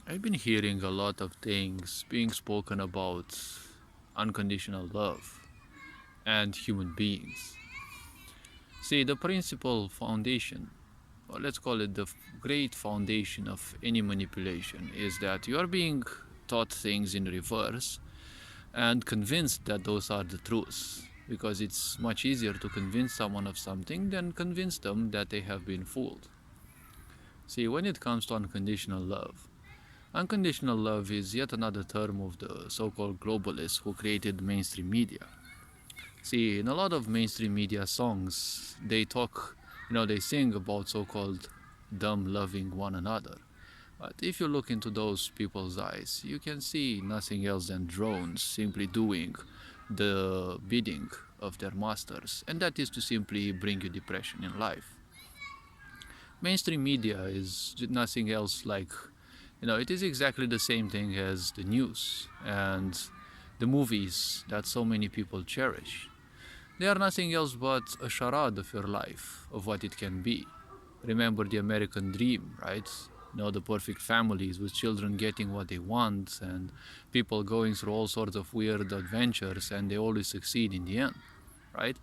I've been hearing a lot of things being spoken about unconditional love and human beings. See, the principal foundation, or let's call it the great foundation of any manipulation, is that you are being taught things in reverse and convinced that those are the truths. Because it's much easier to convince someone of something than convince them that they have been fooled. See, when it comes to unconditional love is yet another term of the so-called globalists who created mainstream media. See, in a lot of mainstream media songs, they sing about so-called them loving one another. But if you look into those people's eyes, you can see nothing else than drones simply doing the bidding of their masters, and that is to simply bring you depression in life. Mainstream media is nothing else like, it is exactly the same thing as the news and the movies that so many people cherish. They are nothing else but a charade of your life, of what it can be. Remember the American dream, right? The perfect families with children getting what they want and people going through all sorts of weird adventures and they always succeed in the end, right?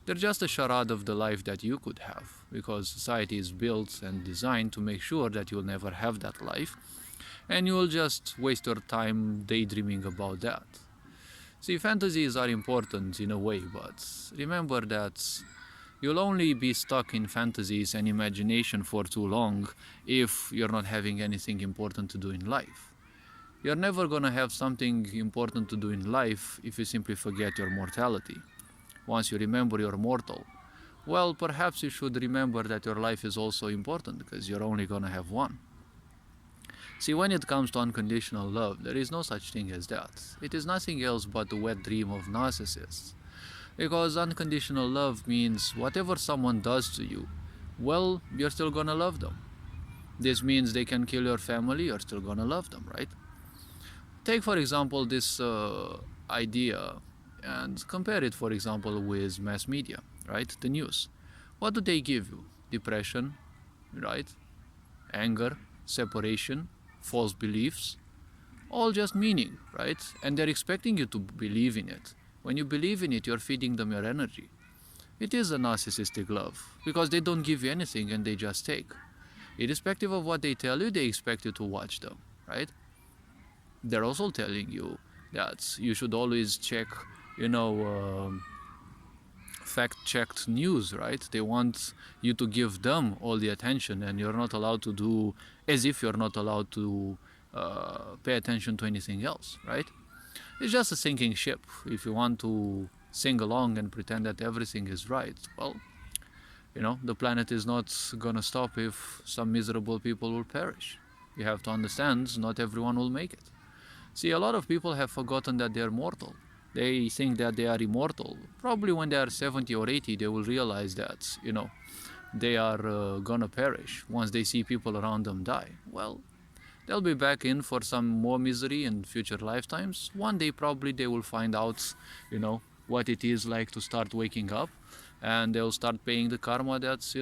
They're just a charade of the life that you could have, because society is built and designed to make sure that you'll never have that life, and you'll just waste your time daydreaming about that. See, fantasies are important in a way, but remember that you'll only be stuck in fantasies and imagination for too long if you're not having anything important to do in life. You're never gonna have something important to do in life if you simply forget your mortality. Once you remember you're mortal, well, perhaps you should remember that your life is also important because you're only gonna have one. See, when it comes to unconditional love, there is no such thing as that. It is nothing else but the wet dream of narcissists. Because unconditional love means whatever someone does to you, well, you're still gonna love them. This means they can kill your family, you're still gonna love them, right? Take, for example, this idea and compare it, for example, with mass media, right? The news. What do they give you? Depression, right? Anger, separation, false beliefs, all just meaning, right? And they're expecting you to believe in it. When you believe in it, you're feeding them your energy. It is a narcissistic love because they don't give you anything and they just take. Irrespective of what they tell you, they expect you to watch them, right? They're also telling you that you should always check, you know, fact-checked news, right? They want you to give them all the attention, and you're not allowed to do as if you're not allowed to pay attention to anything else, right? It's just a sinking ship. If you want to sing along and pretend that everything is right, well, the planet is not gonna stop if some miserable people will perish. You have to understand, not everyone will make it. See, a lot of people have forgotten that they're mortal. They think that they are immortal. Probably when they are 70 or 80, they will realize that, they are gonna perish once they see people around them die. Well, they'll be back in for some more misery in future lifetimes. One day, probably, they will find out, what it is like to start waking up, and they'll start paying the karma that's,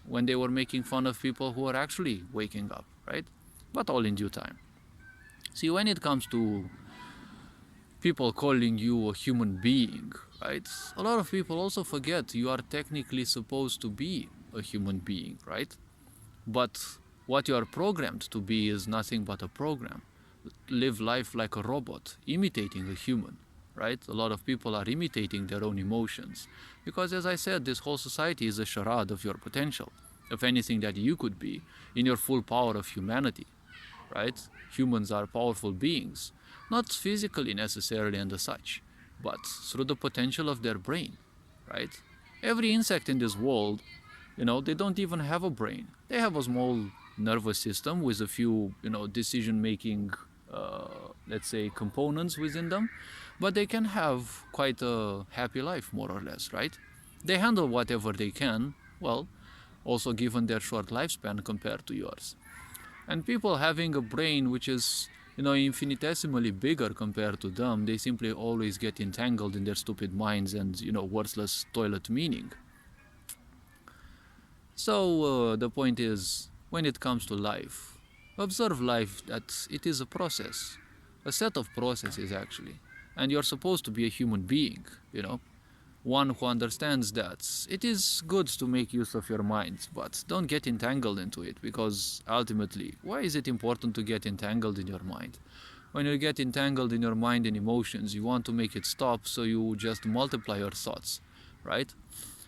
when they were making fun of people who are actually waking up, right? But all in due time. See, when it comes to people calling you a human being, right? A lot of people also forget you are technically supposed to be a human being, right? But what you are programmed to be is nothing but a program. Live life like a robot, imitating a human, right? A lot of people are imitating their own emotions. Because as I said, this whole society is a charade of your potential, of anything that you could be in your full power of humanity, right? Humans are powerful beings, not physically necessarily and as such, but through the potential of their brain, right? Every insect in this world, they don't even have a brain. They have a small nervous system with a few, decision-making, let's say, components within them, but they can have quite a happy life, more or less, right? They handle whatever they can, well, also given their short lifespan compared to yours. And people having a brain which is, infinitesimally bigger compared to them, they simply always get entangled in their stupid minds and, worthless toilet meaning. So the point is, when it comes to life, Observe life that it is a process, a set of processes actually, and you're supposed to be a human being, you know, one who understands that it is good to make use of your mind, but don't get entangled into it, because ultimately, why is it important to get entangled in your mind? When you get entangled in your mind and emotions, you want to make it stop, so you just multiply your thoughts, right?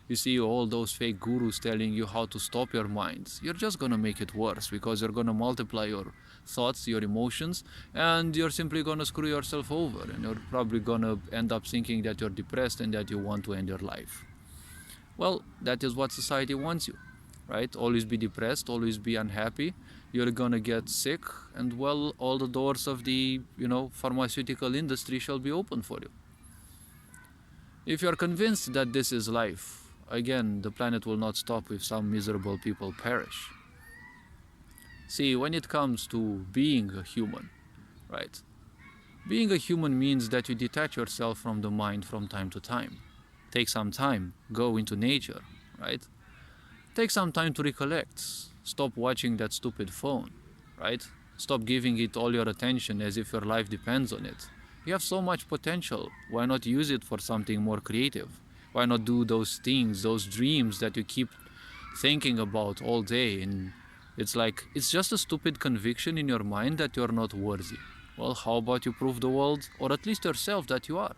You see all those fake gurus telling you how to stop your mind. You're just gonna make it worse, because you're gonna multiply your thoughts, your emotions, and you're simply gonna screw yourself over, and you're probably gonna end up thinking that you're depressed and that you want to end your life. Well, that is what society wants you, right? Always be depressed, always be unhappy. You're gonna get sick, and well, all the doors of the, pharmaceutical industry shall be open for you. If you're convinced that this is life, again, the planet will not stop if some miserable people perish. See, when it comes to being a human, right? Being a human means that you detach yourself from the mind from time to time. Take some time, go into nature, right? Take some time to recollect. Stop watching that stupid phone, right? Stop giving it all your attention as if your life depends on it. You have so much potential. Why not use it for something more creative? Why not do those things, those dreams that you keep thinking about all day? And it's just a stupid conviction in your mind that you're not worthy. Well, how about you prove the world, or at least yourself, that you are?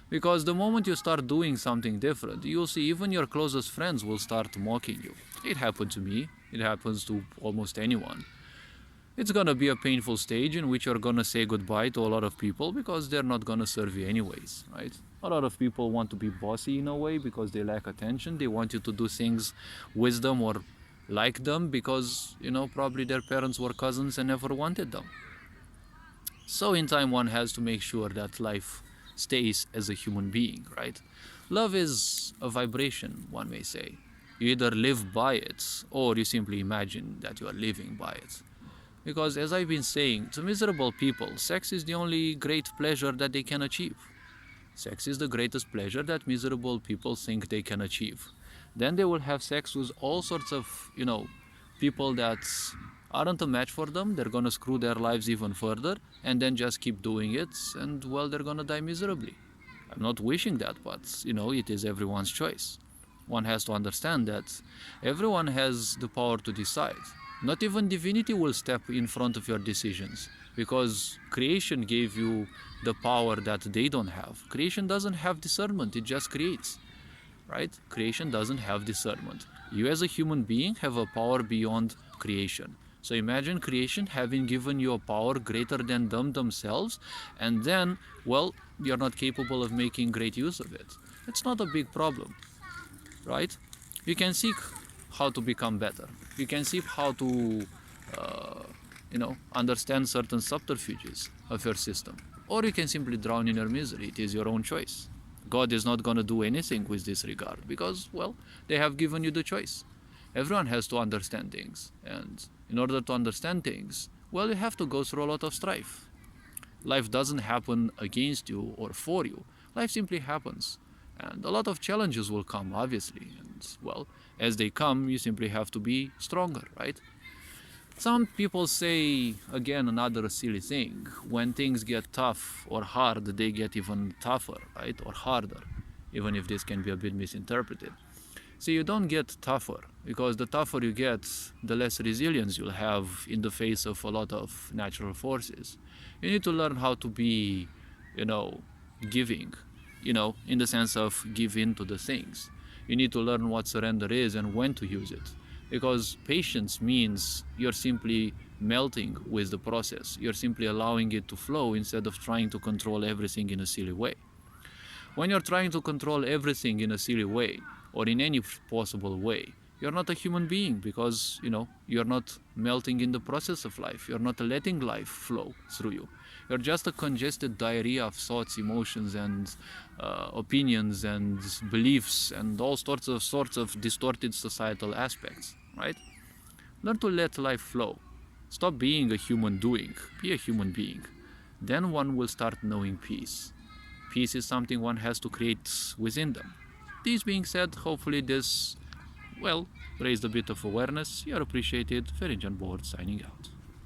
Because the moment you start doing something different, you'll see even your closest friends will start mocking you. It happened to me. It happens to almost anyone. It's gonna be a painful stage in which you're gonna say goodbye to a lot of people, because they're not gonna serve you anyways, right? A lot of people want to be bossy in a way because they lack attention. They want you to do things with them or like them because, probably their parents were cousins and never wanted them. So in time, one has to make sure that life stays as a human being, right? Love is a vibration, one may say. You either live by it, or you simply imagine that you are living by it. Because as I've been saying, to miserable people, sex is the only great pleasure that they can achieve. Sex is the greatest pleasure that miserable people think they can achieve. Then they will have sex with all sorts of, people that aren't a match for them. They're gonna screw their lives even further, and then just keep doing it, and well, they're gonna die miserably. I'm not wishing that, but it is everyone's choice. One has to understand that everyone has the power to decide. Not even divinity will step in front of your decisions, because creation gave you the power that they don't have. Creation doesn't have discernment, it just creates, right? Creation doesn't have discernment. You as a human being have a power beyond creation. So imagine creation having given you a power greater than them themselves, and then, well, you're not capable of making great use of it. It's not a big problem, right? You can seek how to become better. You can seek how to, understand certain subterfuges of your system. Or you can simply drown in your misery. It is your own choice. God is not going to do anything with this regard because, well, they have given you the choice. Everyone has to understand things. And in order to understand things, well, you have to go through a lot of strife. Life doesn't happen against you or for you. Life simply happens. And a lot of challenges will come, obviously. And, well, as they come, you simply have to be stronger, right? Some people say, again, another silly thing. When things get tough or hard, they get even tougher, right? Or harder, even if this can be a bit misinterpreted. See, you don't get tougher, because the tougher you get, the less resilience you'll have in the face of a lot of natural forces. You need to learn how to be, giving, in the sense of give in to the things. You need to learn what surrender is and when to use it. Because patience means you're simply melting with the process. You're simply allowing it to flow instead of trying to control everything in a silly way. When you're trying to control everything in a silly way, or in any possible way, you're not a human being, because, you're not melting in the process of life. You're not letting life flow through you. You're just a congested diarrhea of thoughts, emotions, and opinions and beliefs and all sorts of distorted societal aspects, right? Learn to let life flow. Stop being a human doing. Be a human being. Then one will start knowing peace. Peace is something one has to create within them. This being said, hopefully this, well, raised a bit of awareness. You're appreciated. Very John Board signing out.